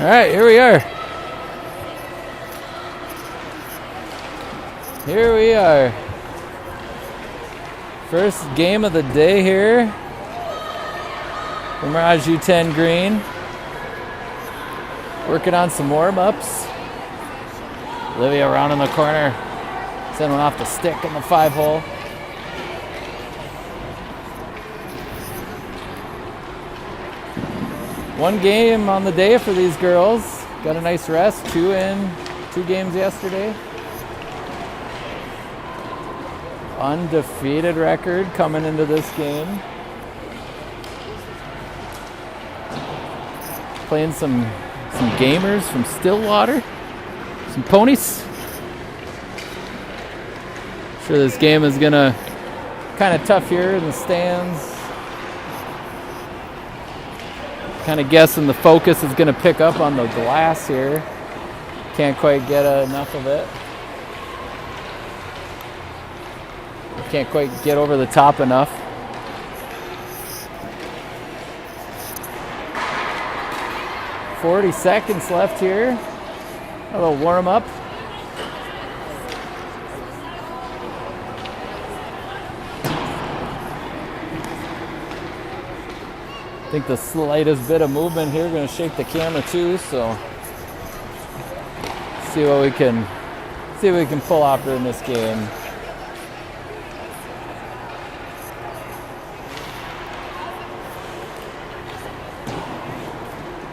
All right, here we are. Here we are. First game of the day here. Mirage U10 Green. Working on some warm-ups. Olivia around in the corner. Send one off the stick in the 5-hole. One game on the day for these girls. Got a nice rest. 2 games yesterday. Undefeated record coming into this game. Playing some gamers from Stillwater. Some ponies. Sure this game is gonna kind of tough here in the stands. Kind of guessing the focus is gonna pick up on the glass here. Can't quite get enough of it. Can't quite get over the top enough. "40 seconds left here. A little warm up. I think the slightest bit of movement here going to shake the camera too, so see what we can pull off in this game.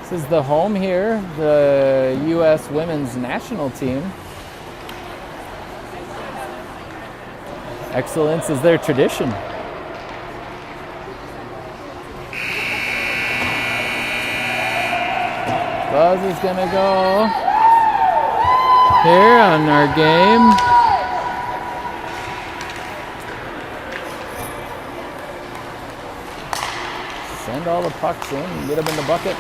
This is the home here, the U.S. women's national team. Excellence is their tradition. Buzz is gonna go here on our game. Send all the pucks in and get them in the bucket.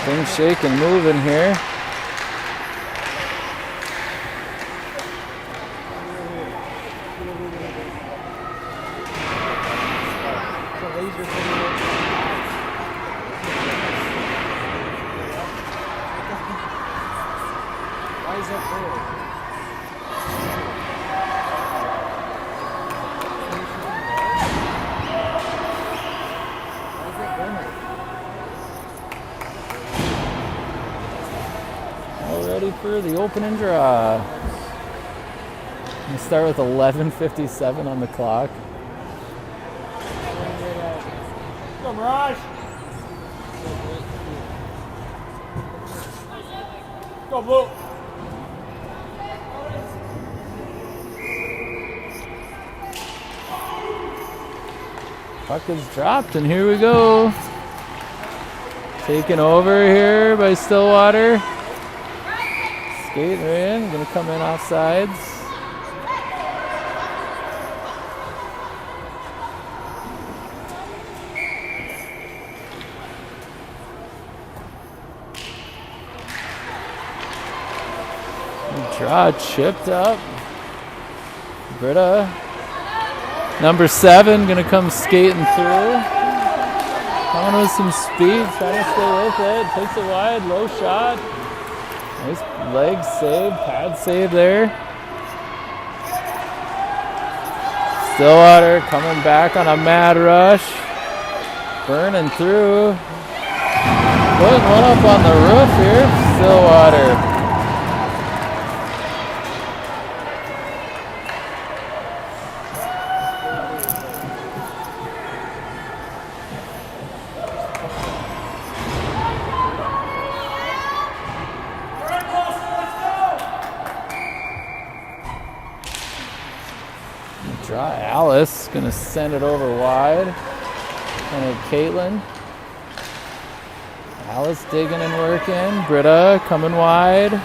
Things shaking, moving here. Why is that there? Ready for the opening draw. We start with 11:57 on the clock. Go, Mirage! Go, Blue! Puck is dropped, and here we go. Taken over here by Stillwater. Skating in, gonna come in off sides. Draw chipped up. Britta, number 7, gonna come skating through. Coming with some speed, trying to stay with it. Takes it wide, low shot. Nice leg save, pad save there. Stillwater coming back on a mad rush. Burning through. Putting one up on the roof here. Stillwater. Draw Alice, gonna send it over wide. And Caitlin. Alice digging and working. Britta coming wide.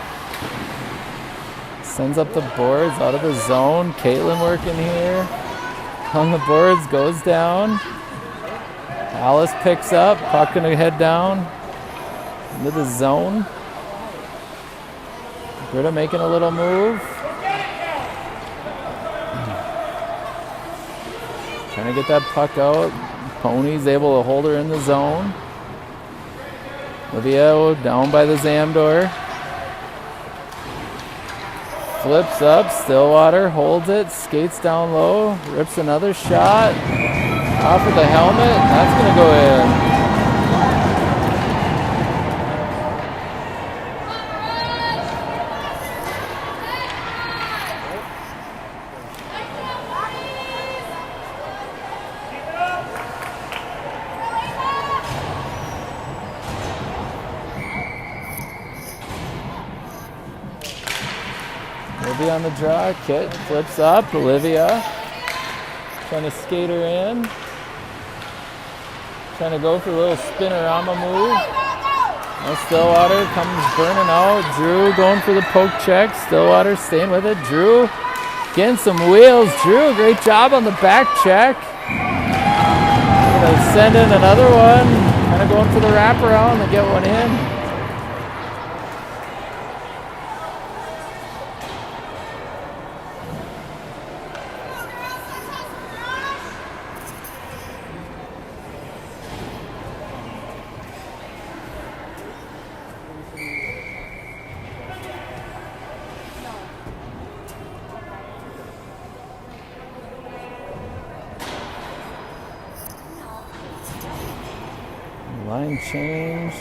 Sends up the boards out of the zone. Caitlin working here. On the boards, goes down. Alice picks up, puck gonna head down into the zone. Britta making a little move. Trying to get that puck out. Pony's able to hold her in the zone. Olivia down by the Zamdor. Flips up, Stillwater holds it, skates down low, rips another shot. Off with the helmet, that's gonna go in. Olivia on the draw, Kit flips up, Olivia trying to skate her in. Trying to go for a little spinorama move. Now Stillwater comes burning out. Drew going for the poke check. Stillwater staying with it. Drew getting some wheels. Drew, great job on the back check. Gonna send in another one. Kind of going for the wraparound to get one in. Line change.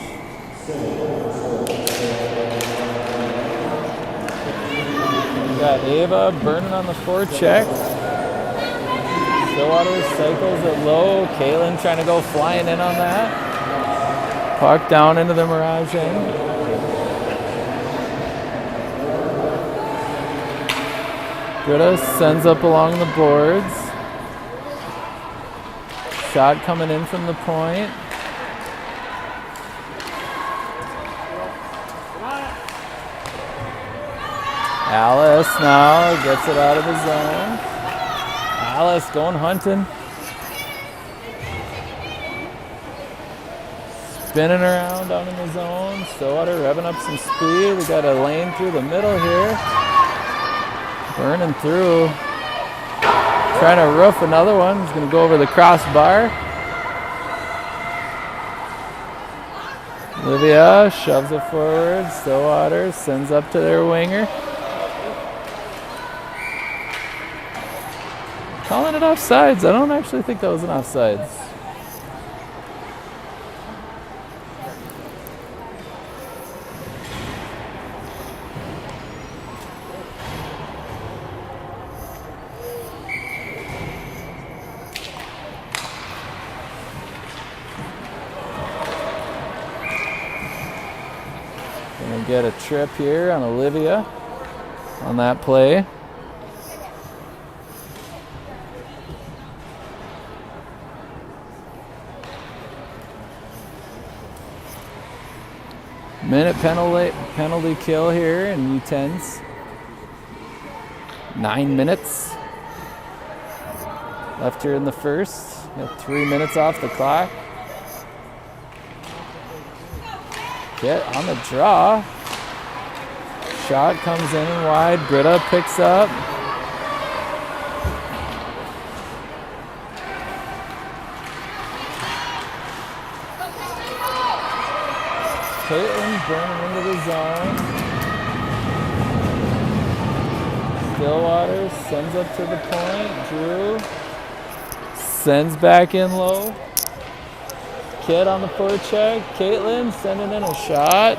We got Ava burning on the forecheck. Stillwater cycles it low. Kaylin trying to go flying in on that. Puck down into the Mirage end. Britta sends up along the boards. Shot coming in from the point. Alice now gets it out of the zone. Alice going hunting. Spinning around down in the zone. Stillwater revving up some speed. We got a lane through the middle here. Burning through. Trying to roof another one. He's going to go over the crossbar. Olivia shoves it forward. Stillwater sends up to their winger. Calling it offsides. I don't actually think that was an offsides. Gonna get a trip here on Olivia on that play. Minute penalty kill here in U10s. 9 minutes left here in the first. Got 3 minutes off the clock. Get on the draw. Shot comes in wide. Britta picks up. Caitlin burning into the zone. Stillwater sends up to the point. Drew sends back in low. Kid on the forecheck. Caitlin sending in a shot.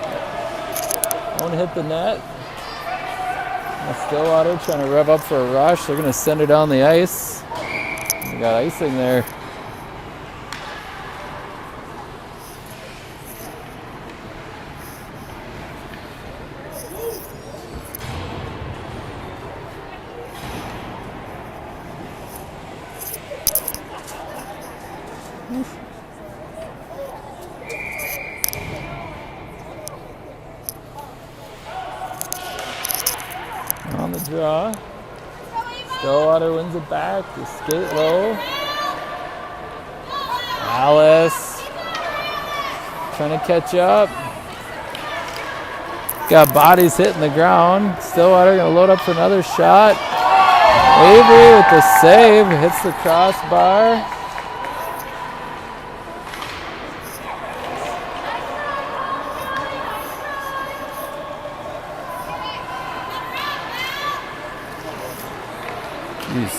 Won't hit the net. Now Stillwater trying to rev up for a rush. They're going to send her down the ice. We got icing there. On the draw. Stillwater wins it back. They skate low. Alice trying to catch up. Got bodies hitting the ground. Stillwater going to load up for another shot. Avery with the save. Hits the crossbar.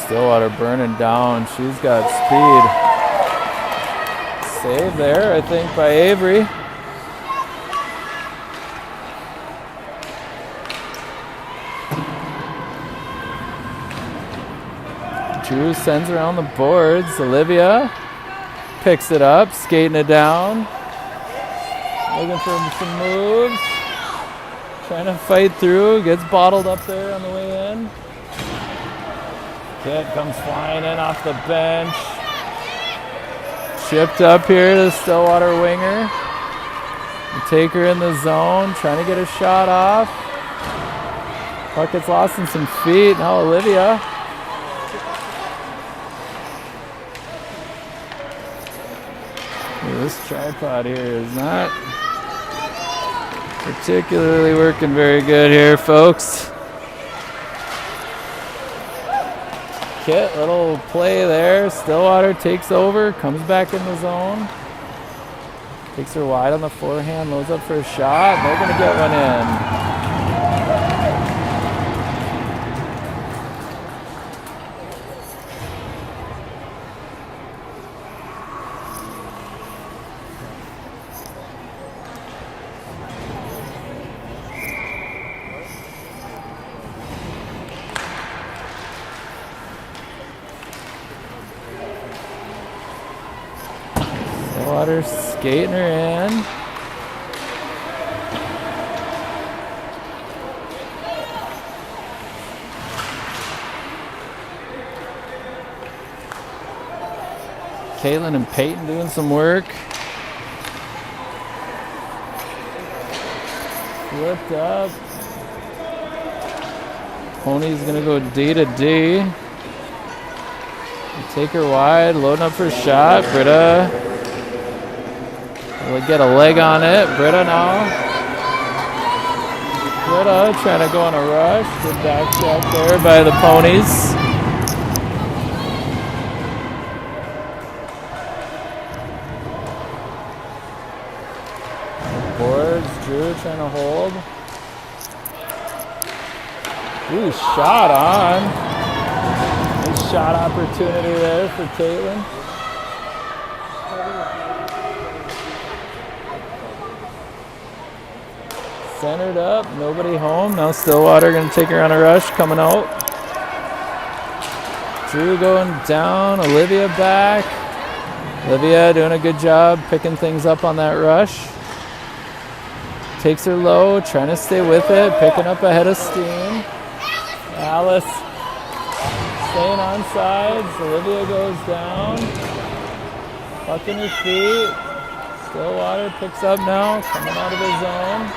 Stillwater burning down. She's got speed. Save there, I think, by Avery. Drew sends around the boards. Olivia picks it up, skating it down. Looking for some moves. Trying to fight through. Gets bottled up there on the way in. Kit comes flying in off the bench. Chipped up here to the Stillwater winger. Take her in the zone, trying to get a shot off. Puck gets lost in some feet. Now Olivia. This tripod here is not particularly working very good here, folks. Kit, little play there. Stillwater takes over, comes back in the zone. Takes her wide on the forehand, loads up for a shot. They're going to get one in. Stillwater skating her in. Caitlin and Peyton doing some work. Flipped up. Pony's gonna go D to D. Take her wide, loading up for a shot. Britta will get a leg on it. Britta now. Britta trying to go on a rush. Good back check there by the Ponies. Boards, Drew trying to hold. Ooh, shot on. Nice shot opportunity there for Caitlin. Centered up, nobody home. Now Stillwater gonna take her on a rush coming out. Drew going down, Olivia back. Olivia doing a good job picking things up on that rush. Takes her low, trying to stay with it, picking up a head of steam. Alice staying on sides. Olivia goes down. Puck in her feet. Stillwater picks up now, coming out of the zone.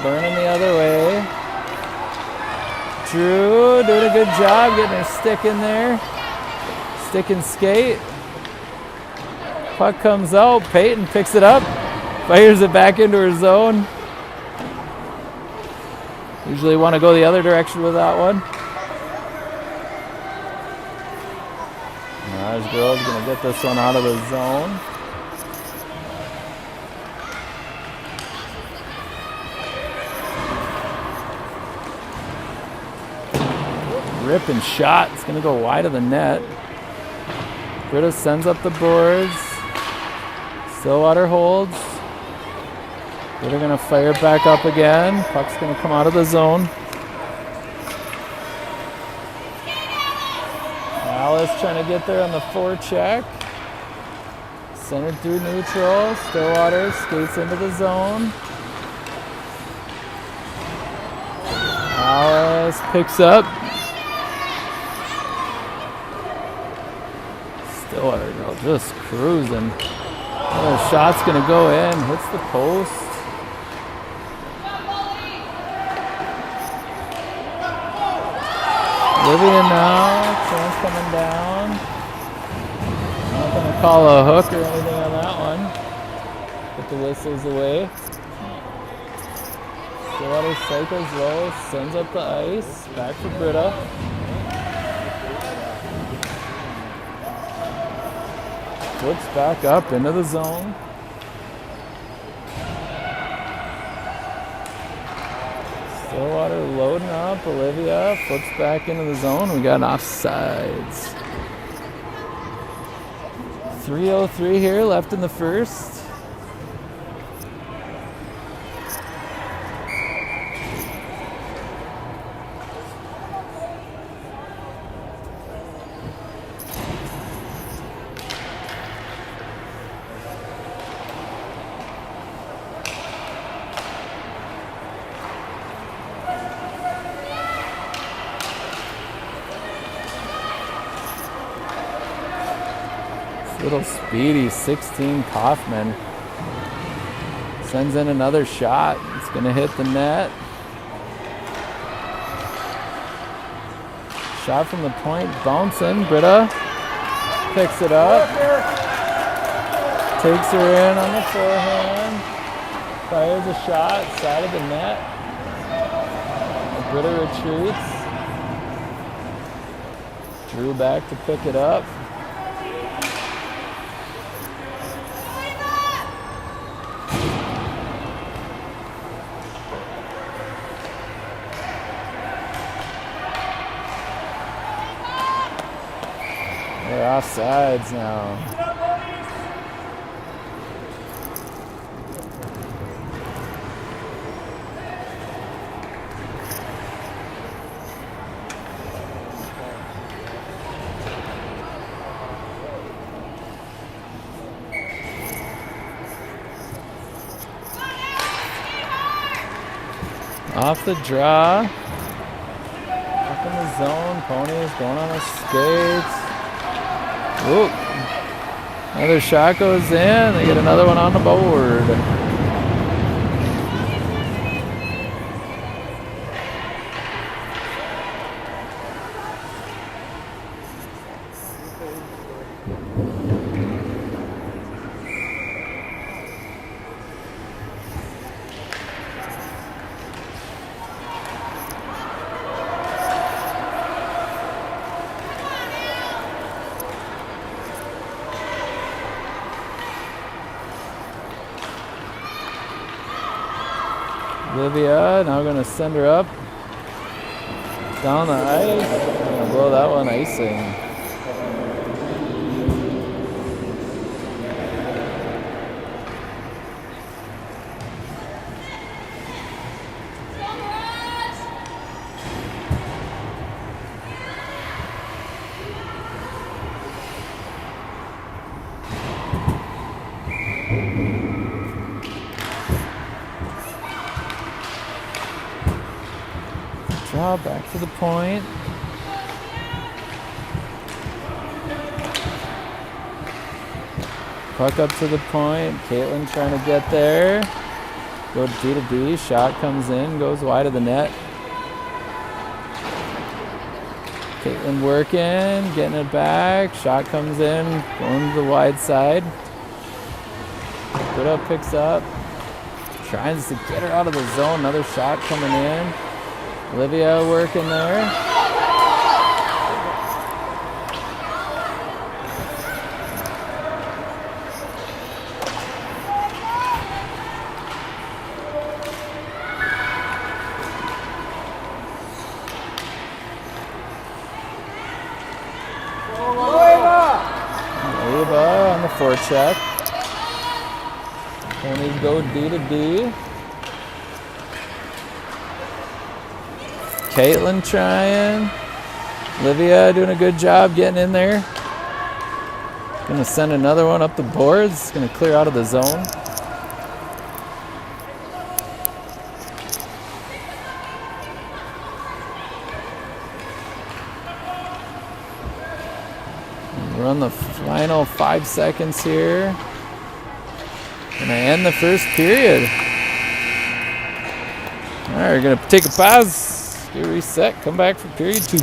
Burning the other way. Drew doing a good job getting her stick in there. Stick and skate. Puck comes out. Peyton picks it up. Fires it back into her zone. Usually want to go the other direction with that one. Raj girl's going to get this one out of the zone. Ripping shot. It's going to go wide of the net. Britta sends up the boards. Stillwater holds. Britta going to fire it back up again. Puck's going to come out of the zone. Alice trying to get there on the forecheck. Centered through neutral. Stillwater skates into the zone. Alice picks up. Stillwater girl just cruising. Another shot's gonna go in, hits the post. Olivia now. Chance coming down. Not going to call a hook or anything on that one. Put the whistles away. Stillwater cycles low, sends up the ice. Back for Britta. Flips back up into the zone. Stillwater loading up. Olivia flips back into the zone. We got offsides. 3:03 here left in the first. Little speedy 16 Kaufman sends in another shot. It's going to hit the net. Shot from the point, bouncing. Britta picks it up, takes her in on the forehand, fires a shot, side of the net. Britta retreats. Drew back to pick it up. They're offsides now. Off the draw. Up in the zone. Pony's going on his skates. Whoop. Another shot goes in. They get another one on the board. Olivia now going to send her up down the ice. Going to blow that one icing. Draw back to the point. Puck up to the point. Caitlin trying to get there. Go D to D. Shot comes in, goes wide of the net. Caitlin working, getting it back. Shot comes in, going to the wide side. Britta picks up. Tries to get her out of the zone. Another shot coming in. Olivia working there. Ava on the forecheck. Ponies go D to D. Caitlin trying. Olivia doing a good job getting in there. Gonna send another one up the boards. Gonna clear out of the zone. We're on the final 5 seconds here. Gonna end the first period. All right, we're gonna take a pause. Get reset, come back for period 2.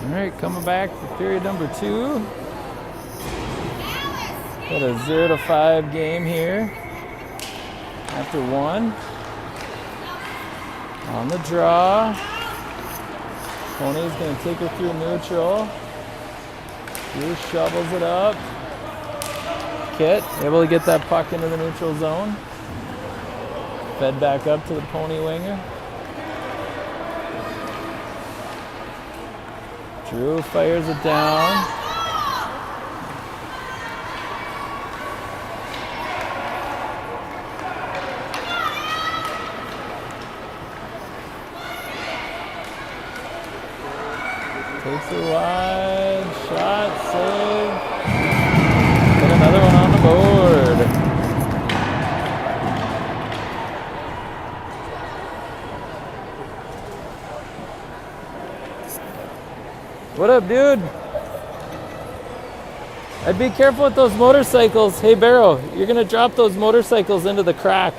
All right, coming back for period number 2. Got a 0-5 game here. After 1. On the draw. Pony's going to take her through neutral. Drew shovels it up. Kit able to get that puck into the neutral zone. Fed back up to the Pony winger. Drew fires it down. Takes it wide, shot, save. Get another one on the board. What up, dude? I'd be careful with those motorcycles. Hey, Barrow, you're gonna drop those motorcycles into the crack.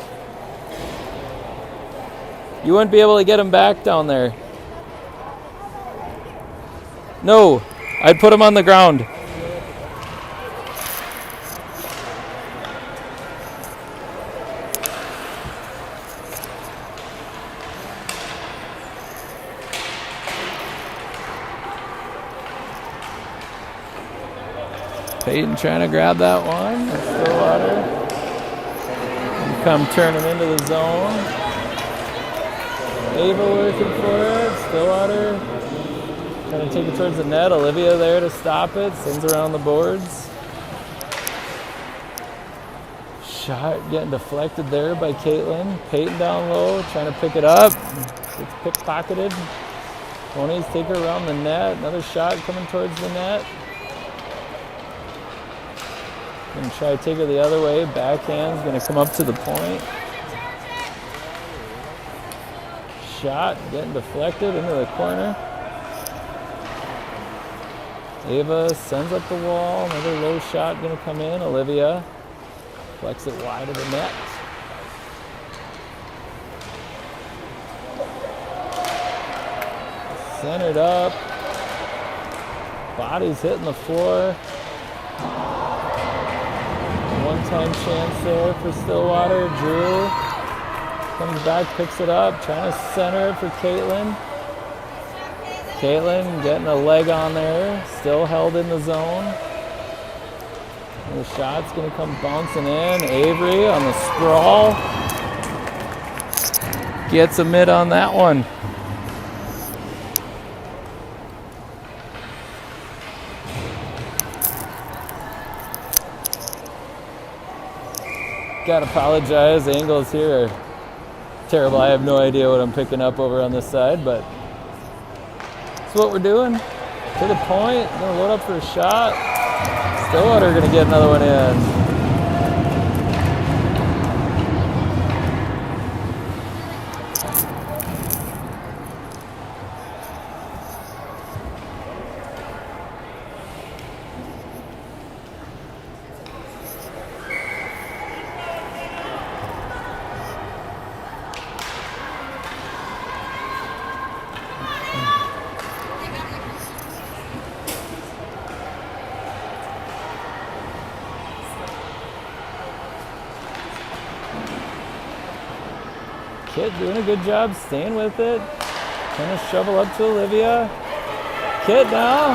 You wouldn't be able to get them back down there. No, I'd put them on the ground. Peyton trying to grab that one. Stillwater. Come turning into the zone. Ava working for it. Stillwater trying to take it towards the net. Olivia there to stop it. Sends around the boards. Shot getting deflected there by Caitlin. Peyton down low trying to pick it up. It's pickpocketed. Ponies take her around the net. Another shot coming towards the net. Gonna try to take her the other way. Backhand's gonna come up to the point. Shot getting deflected into the corner. Ava sends up the wall. Another low shot gonna come in. Olivia flex it wide of the net. Centered up. Body's hitting the floor. One-time chance there for Stillwater. Drew comes back, picks it up, trying to center it for Caitlin. Caitlin getting a leg on there, still held in the zone. And the shot's going to come bouncing in. Avery on the sprawl. Gets a mid on that one. Gotta apologize, the angles here are terrible. I have no idea what I'm picking up over on this side, but that's what we're doing. To the point, gonna load up for a shot. Stillwater gonna get another one in. Kit doing a good job staying with it. Trying to shovel up to Olivia. Kit now.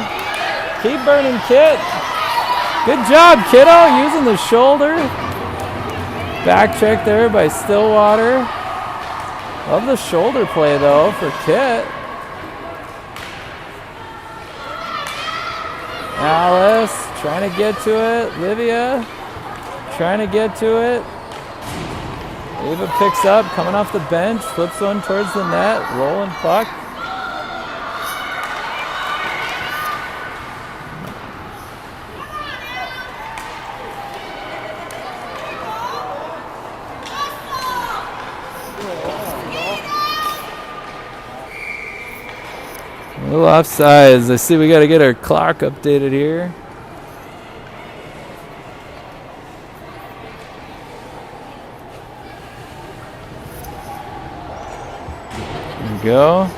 Keep burning, Kit. Good job, kiddo, using the shoulder. Back check there by Stillwater. Love the shoulder play, though, for Kit. Alice trying to get to it. Livia trying to get to it. Ava picks up, coming off the bench, flips one towards the net, rolling puck. A little offsides. I see we got to get our clock updated here. Go.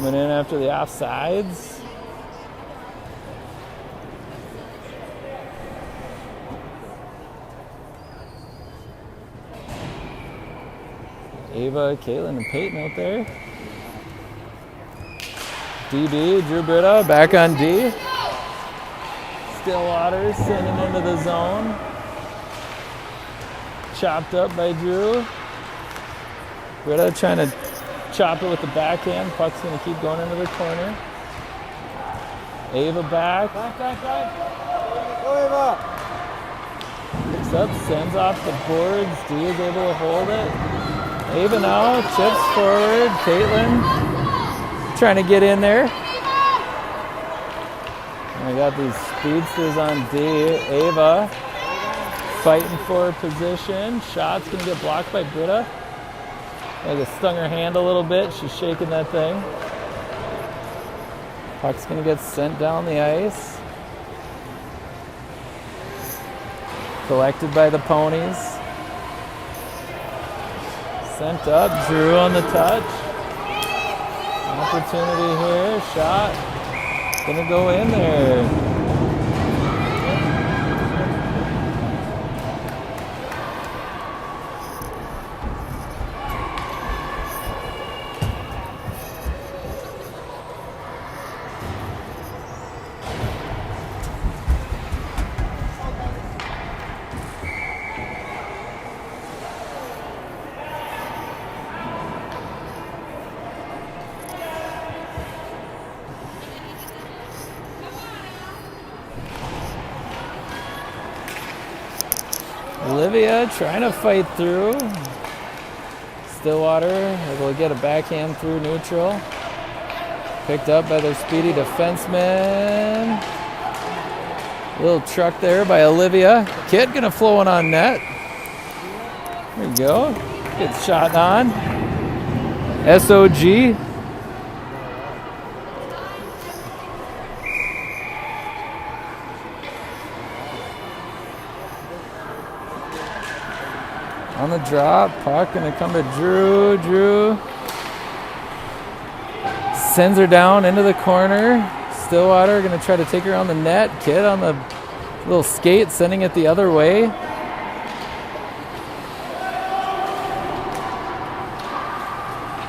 Coming in after the offsides. Ava, Caitlin, and Peyton out there. DB, Drew Britta, back on D. Stillwater sending into the zone. Chopped up by Drew. Britta trying to chop it with the backhand. Puck's going to keep going into the corner. Ava back. Back. Go, Ava. Picks up, sends off the boards. D is able to hold it. Ava now chips forward. Caitlin trying to get in there. And we got these speedsters on D. Ava fighting for position. Shot's going to get blocked by Britta. Like it stung her hand a little bit. She's shaking that thing. Puck's going to get sent down the ice. Collected by the Ponies. Sent up. Drew on the touch. Opportunity here. Shot. Going to go in there. Olivia trying to fight through. Stillwater able to get a backhand through neutral. Picked up by their speedy defenseman. Little truck there by Olivia. Kid gonna flow one on net. There you go. Gets shot on. SOG. On the drop, puck gonna come to Drew. Drew sends her down into the corner. Stillwater gonna try to take her on the net. Kid on the little skate, sending it the other way.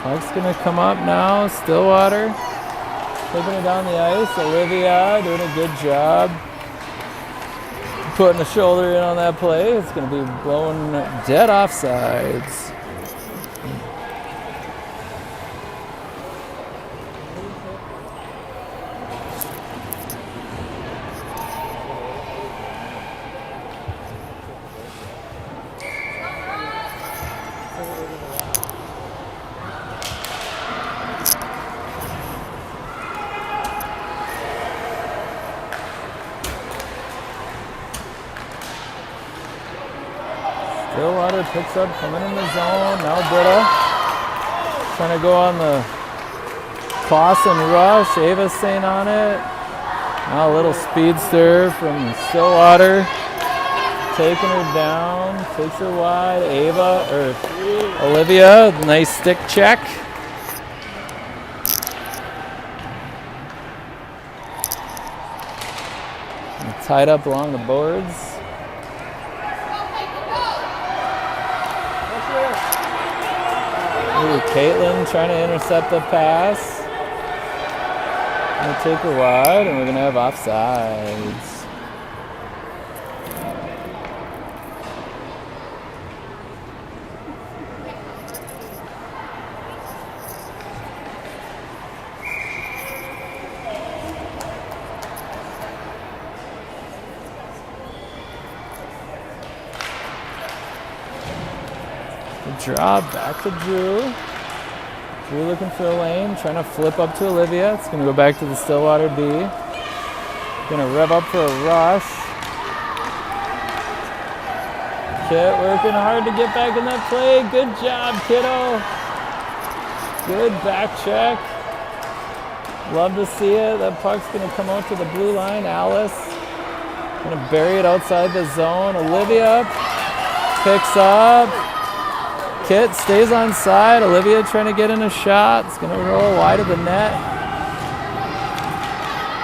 Puck's gonna come up now. Stillwater taking it down the ice. Olivia doing a good job putting a shoulder in on that play. It's going to be blown dead offsides. Stillwater picks up, coming in the zone. Now Britta trying to go on the cross and rush. Ava staying on it. Now a little speedster from Stillwater. Taking her down. Takes her wide. Olivia, nice stick check. And tied up along the boards. Ooh, Caitlin trying to intercept the pass. Gonna take her wide, and we're gonna have offsides. Drop back to Drew. Drew looking for a lane, trying to flip up to Olivia. It's going to go back to the Stillwater B. Going to rev up for a rush. Kit working hard to get back in that play. Good job, kiddo. Good back check. Love to see it. That puck's going to come out to the blue line. Alice going to bury it outside the zone. Olivia picks up. Kit stays on side. Olivia trying to get in a shot. It's going to roll wide of the net.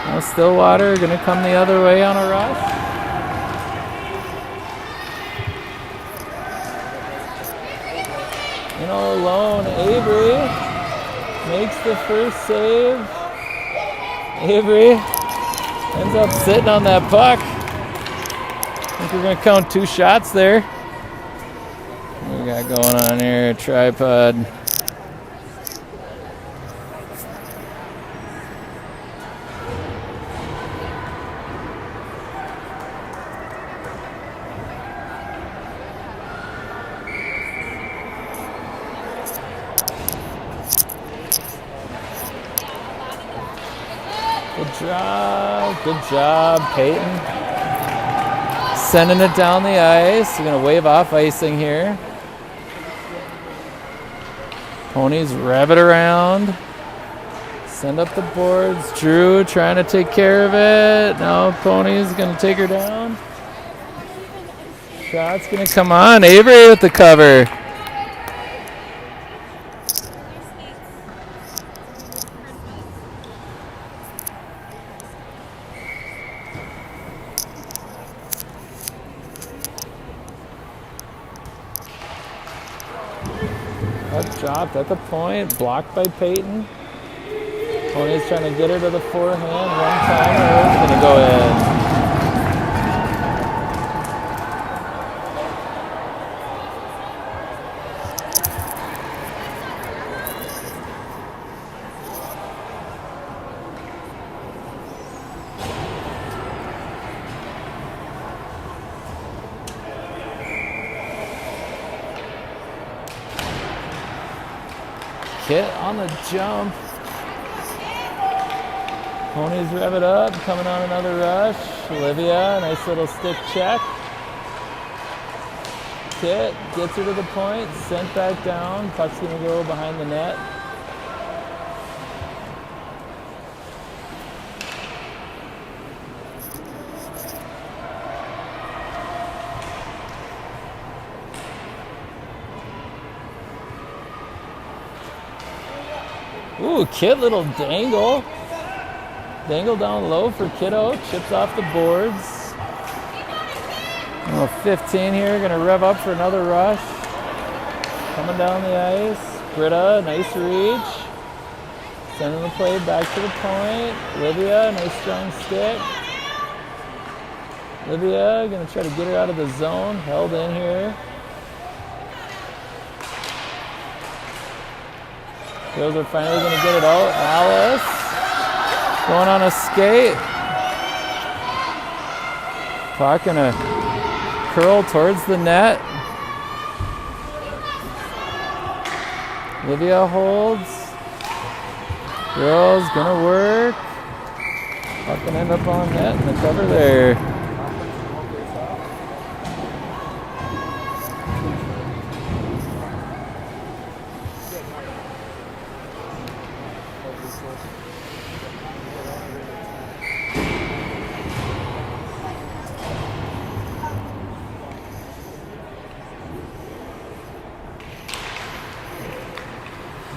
Now Stillwater going to come the other way on a rush. In all alone, Avery makes the first save. Avery ends up sitting on that puck. I think we're going to count 2 shots there. What we got going on here? Tripod. Good job, Peyton. Sending it down the ice. We're going to wave off icing here. Ponies rev it around. Send up the boards. Drew trying to take care of it. Now Ponies going to take her down. Shot's going to come on. Avery with the cover. Dropped at the point, blocked by Peyton. Pony's trying to get her to the forehand. One timer, it's going to go Kit on the jump. Ponies rev it up, coming on another rush. Olivia, nice little stick check. Kit gets her to the point, sent back down. Puck's gonna go behind the net. Ooh, Kit, little dangle. Dangle down low for Kiddo. Chips off the boards. 15 here, gonna rev up for another rush. Coming down the ice. Britta, nice reach. Sending the play back to the point. Olivia, nice strong stick. Olivia, gonna try to get her out of the zone. Held in here. Girls are finally going to get it out. Alice going on a skate. Puck going to curl towards the net. Olivia holds. Girls going to work. Puck going to end up on net and the cover there.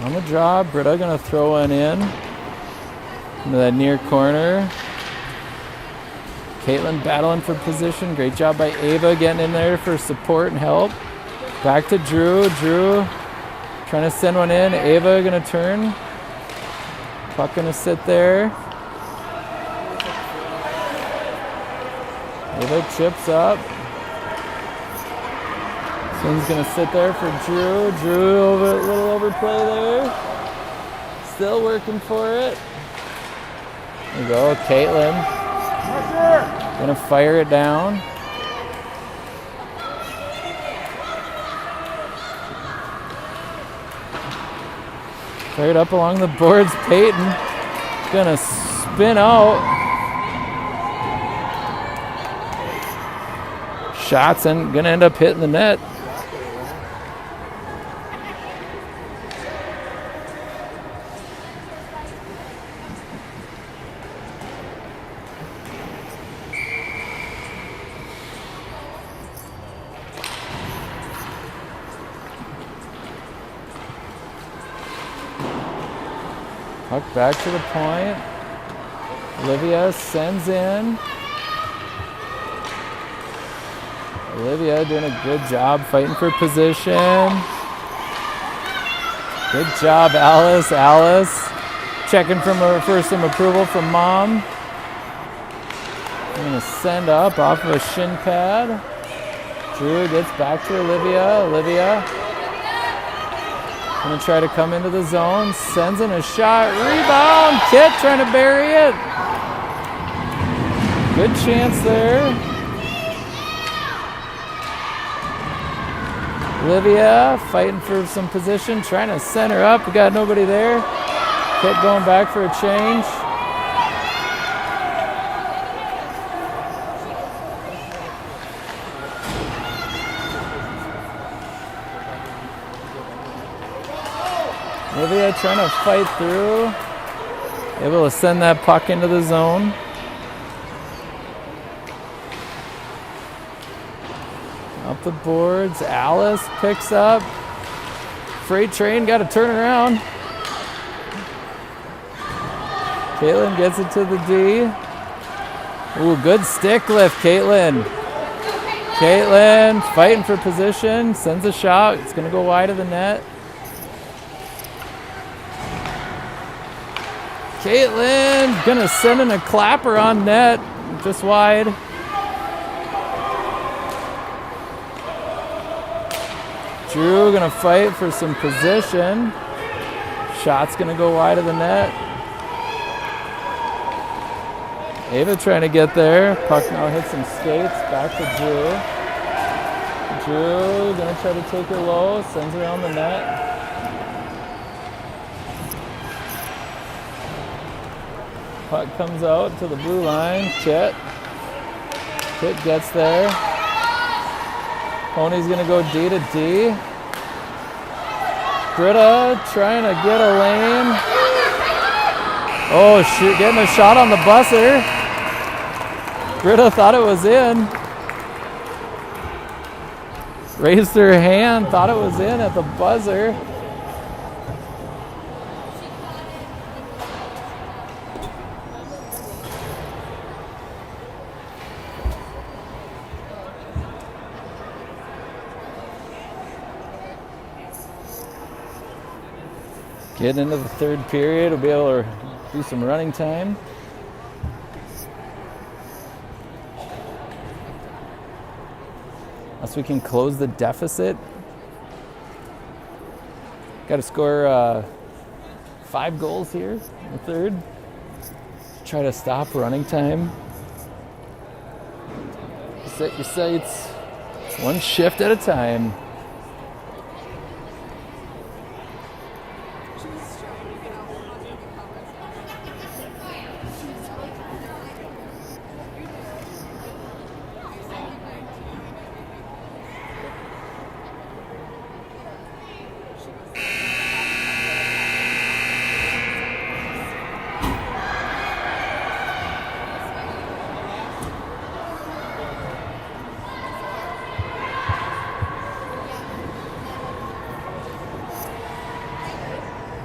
On the draw, Britta gonna throw one in into that near corner. Caitlin battling for position. Great job by Ava getting in there for support and help. Back to Drew. Drew trying to send one in. Ava gonna turn. Puck gonna sit there. Ava chips up. Swing's gonna sit there for Drew. Drew, a little overplay there. Still working for it. There you go, Caitlin. Gonna fire it down. Fire it up along the boards. Peyton gonna spin out. Shots and gonna end up hitting the net. Puck back to the point. Olivia sends in. Olivia doing a good job fighting for position. Good job, Alice. Alice checking for some approval from Mom. I'm going to send up off of a shin pad. Drew gets back to Olivia. Olivia going to try to come into the zone. Sends in a shot. Rebound. Kit trying to bury it. Good chance there. Olivia fighting for some position. Trying to center up. We got nobody there. Kit going back for a change. Olivia trying to fight through. Able to send that puck into the zone. Up the boards. Alice picks up. Freight train got to turn around. Caitlin gets it to the D. Ooh, good stick lift, Caitlin. Caitlin fighting for position. Sends a shot. It's going to go wide of the net. Caitlin gonna send in a clapper on net, just wide. Drew gonna fight for some position. Shot's gonna go wide of the net. Ava trying to get there. Puck now hits some skates. Back to Drew. Drew gonna try to take her low. Sends her on the net. Puck comes out to the blue line. Kit. Kit gets there. Pony's gonna go D to D. Britta trying to get a lane. Oh shoot, getting a shot on the buzzer. Britta thought it was in. Raised her hand, thought it was in at the buzzer. Getting into the third period, we'll be able to do some running time. Unless we can close the deficit. Got to score 5 goals here in the third. Try to stop running time. Set your sights one shift at a time.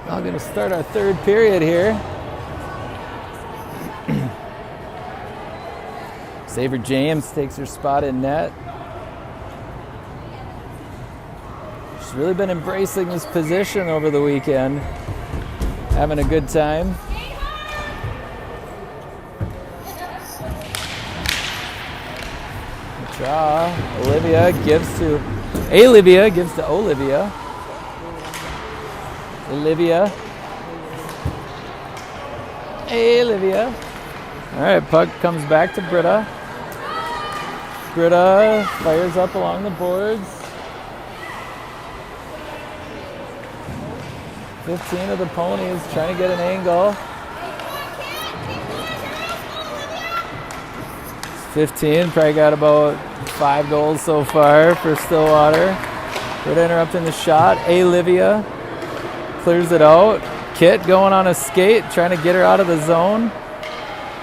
Now going to start our third period here. Saver James takes her spot in net. She's really been embracing this position over the weekend. Having a good time. Draw. Olivia gives to Olivia. Olivia. All right, puck comes back to Britta. Britta fires up along the boards. 15 of the Ponies trying to get an angle. 15, probably got about 5 goals so far for Stillwater. Britta interrupting the shot. Olivia clears it out. Kit going on a skate, trying to get her out of the zone.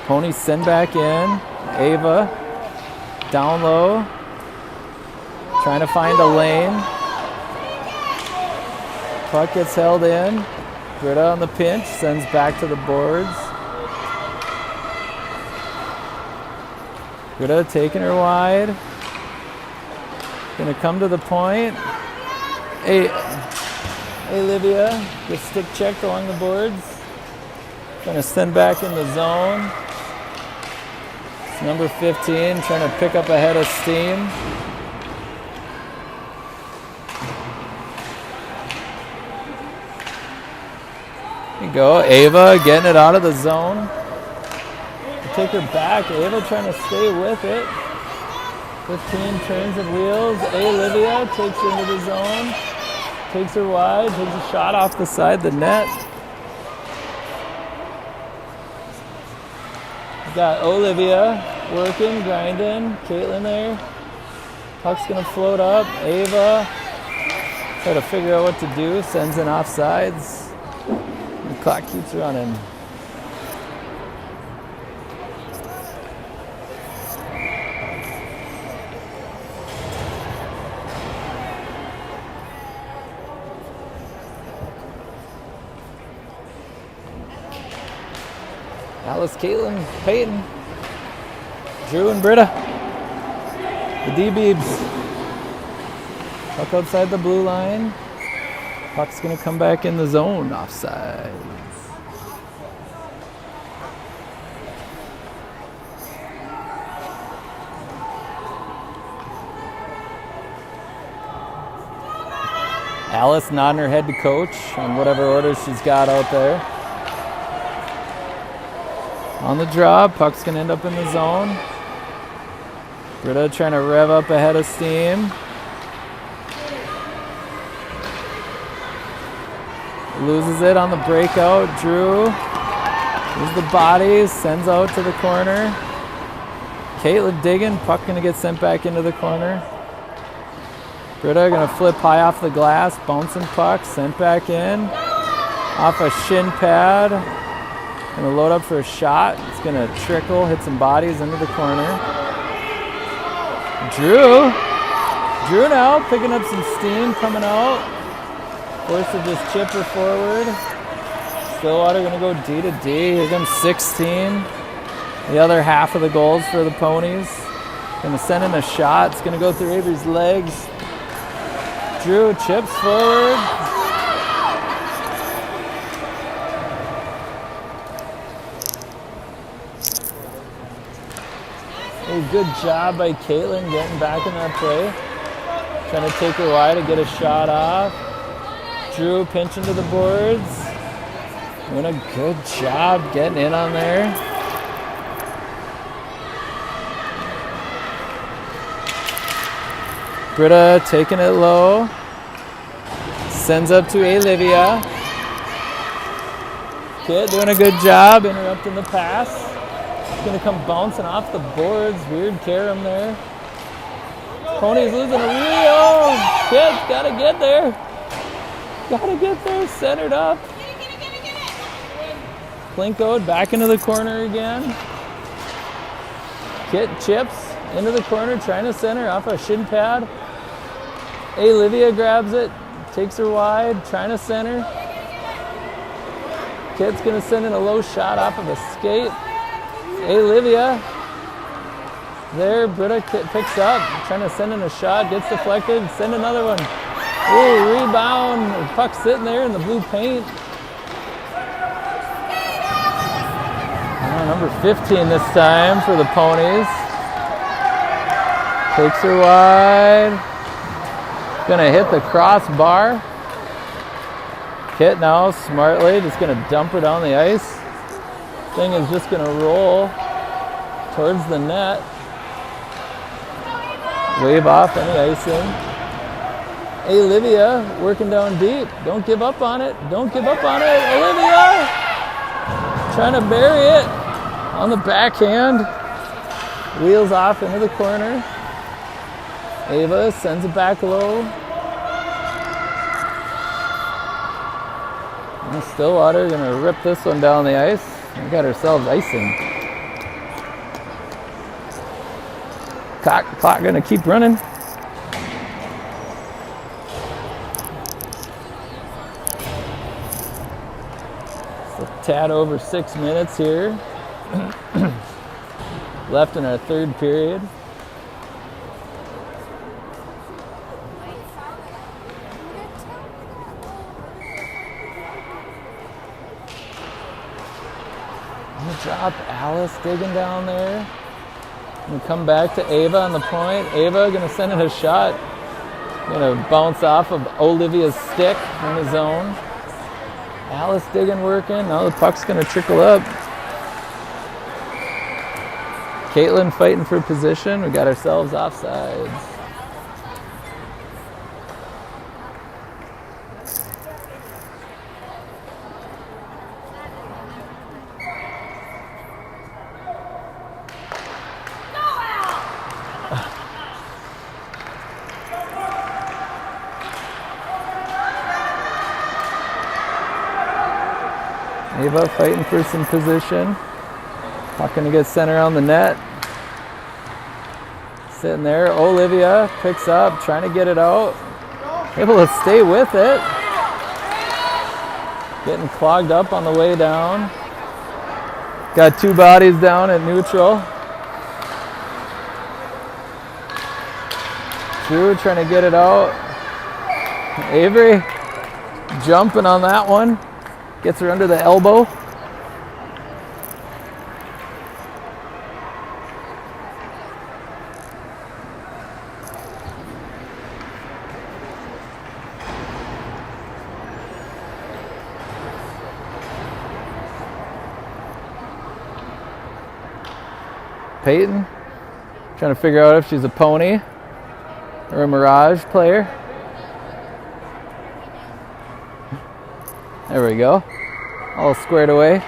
Pony send back in. Ava down low, trying to find a lane. Puck gets held in. Britta on the pinch, sends back to the boards. Britta taking her wide. Gonna come to the point. Hey, Olivia, get stick checked along the boards. Gonna send back in the zone. It's number 15, trying to pick up a head of steam. There you go, Ava getting it out of the zone. Take her back, Ava trying to stay with it. 15 turns of wheels. Olivia takes her into the zone. Takes her wide, takes a shot off the side of the net. Got Olivia working, grinding. Caitlin there. Puck's gonna float up. Ava try to figure out what to do. Sends in offsides. The clock keeps running. Alice, Caitlin, Peyton, Drew, and Britta. The D-Beebs. Puck outside the blue line. Puck's gonna come back in the zone, offsides. Alice nodding her head to coach on whatever orders she's got out there. On the draw, puck's gonna end up in the zone. Britta trying to rev up ahead of steam. Loses it on the breakout. Drew uses the body, sends out to the corner. Caitlin digging, puck gonna get sent back into the corner. Britta gonna flip high off the glass, bouncing puck, sent back in. Off a shin pad. Gonna load up for a shot. It's gonna trickle, hit some bodies into the corner. Drew now picking up some steam, coming out. Forced to just chip her forward. Stillwater gonna go D to D. Here comes 16. The other half of the goals for the Ponies. Gonna send in a shot. It's gonna go through Avery's legs. Drew chips forward. Good job by Caitlin getting back in that play. Trying to take her wide to get a shot off. Drew pinching to the boards. Doing a good job getting in on there. Britta taking it low. Sends up to Olivia. Kit doing a good job interrupting the pass. Gonna come bouncing off the boards. Weird carom there. Pony's losing a wheel. Kid's gotta get there. Gotta get there. Centered up. Plinkoed back into the corner again. Kit chips into the corner, trying to center off a shin pad. Olivia grabs it, takes her wide, trying to center. Kit's gonna send in a low shot off of a skate. Olivia there, Britta picks up, trying to send in a shot, gets deflected, send another one. Ooh, rebound, the puck sitting there in the blue paint. Number 15 this time for the Ponies. Takes her wide. Gonna hit the crossbar. Kit now smartly just gonna dump her down the ice. Thing is just gonna roll towards the net. Wave off any icing. Olivia working down deep. Don't give up on it. Don't give up on it. Olivia trying to bury it on the backhand. Wheels off into the corner. Ava sends it back low. And Stillwater gonna rip this one down the ice. We got ourselves icing. Clock gonna keep running. tad over 6 minutes here left in our third period. Good job, Alice digging down there. And come back to Ava on the point. Ava gonna send it a shot. Gonna bounce off of Olivia's stick in the zone. Alice digging, working. Now the puck's gonna trickle up. Caitlin fighting for position. We got ourselves offsides. Ava fighting for some position. Not going to get sent around the net. Sitting there. Olivia picks up, trying to get it out. Able to stay with it. Getting clogged up on the way down. Got two bodies down at neutral. Drew trying to get it out. Avery jumping on that one. Gets her under the elbow. Peyton trying to figure out if she's a pony or a Mirage player. There we go. All squared away.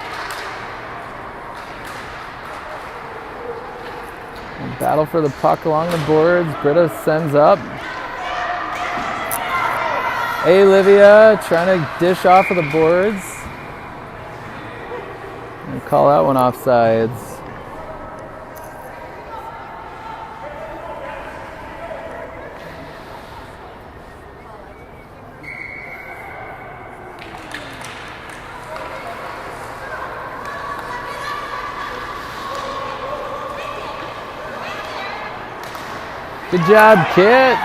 And battle for the puck along the boards. Britta sends up. Olivia trying to dish off of the boards. And call that one offsides. Good job, Kit.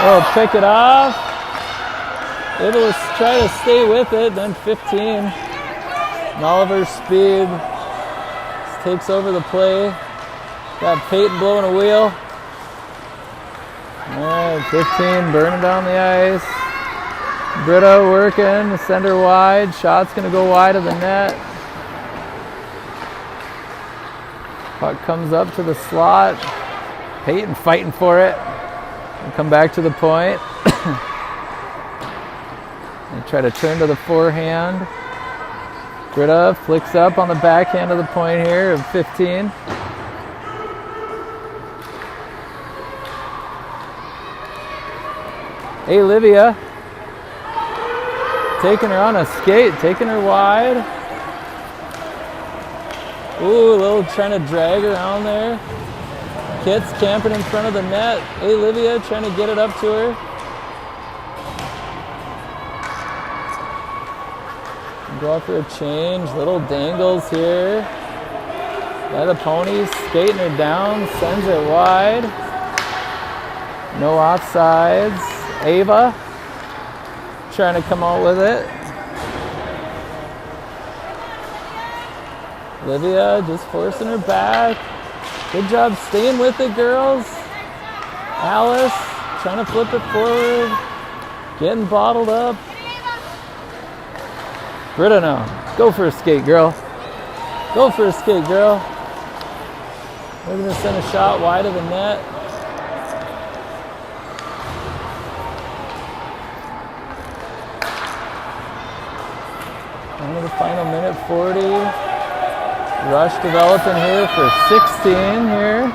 Oh, pick it off. Able to try to stay with it, then 15. And Oliver's speed takes over the play. Got Peyton blowing a wheel. All right, 15 burning down the ice. Britta working, send her wide. Shot's gonna go wide of the net. Puck comes up to the slot. Peyton fighting for it. And come back to the point. And try to turn to the forehand. Britta flicks up on the backhand of the point here of 15. Olivia taking her on a skate, taking her wide. Ooh, a little trying to drag around there. Kit's camping in front of the net. Olivia trying to get it up to her. Go out for a change. Little dangles here. By the ponies, skating her down, sends it wide. No offsides. Ava trying to come out with it. Olivia just forcing her back. Good job staying with it, girls. Alice trying to flip it forward. Getting bottled up. Britta now. Go for a skate, girl. Go for a skate, girl. We're going to send a shot wide of the net. Into the final minute 40. Rush developing here for 16 here.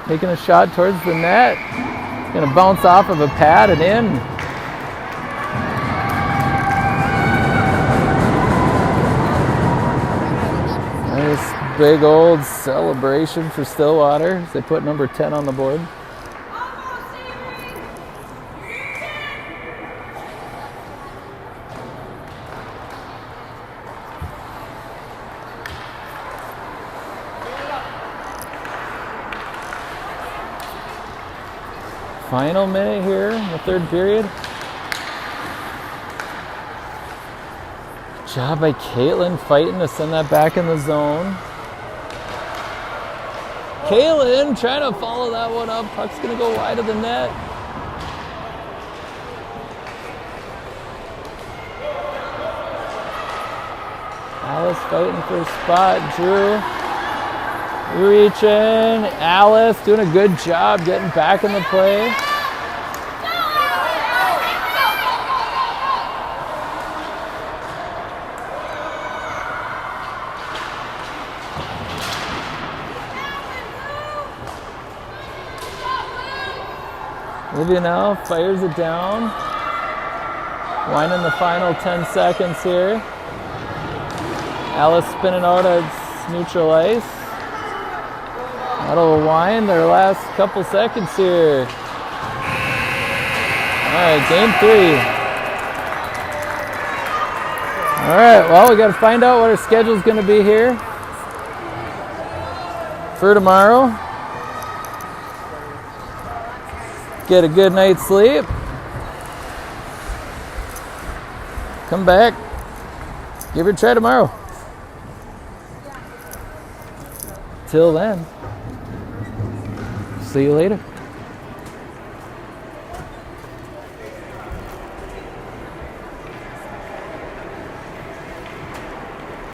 Taking a shot towards the net. Gonna bounce off of a pad and in. Nice big old celebration for Stillwater as they put number 10 on the board. Final minute here in the third period. Good job by Caitlin fighting to send that back in the zone. Caitlin trying to follow that one up. Puck's going to go wide of the net. Alice fighting for a spot. Drew reaching. Alice doing a good job getting back in the play. Olivia now fires it down. Winding the final 10 seconds here. Alice spinning out at neutral ice. That'll wind their last couple seconds here. All right, game 3. All right, well, we got to find out what our schedule's going to be here for tomorrow. Get a good night's sleep. Come back. Give it a try tomorrow. Till then, see you later.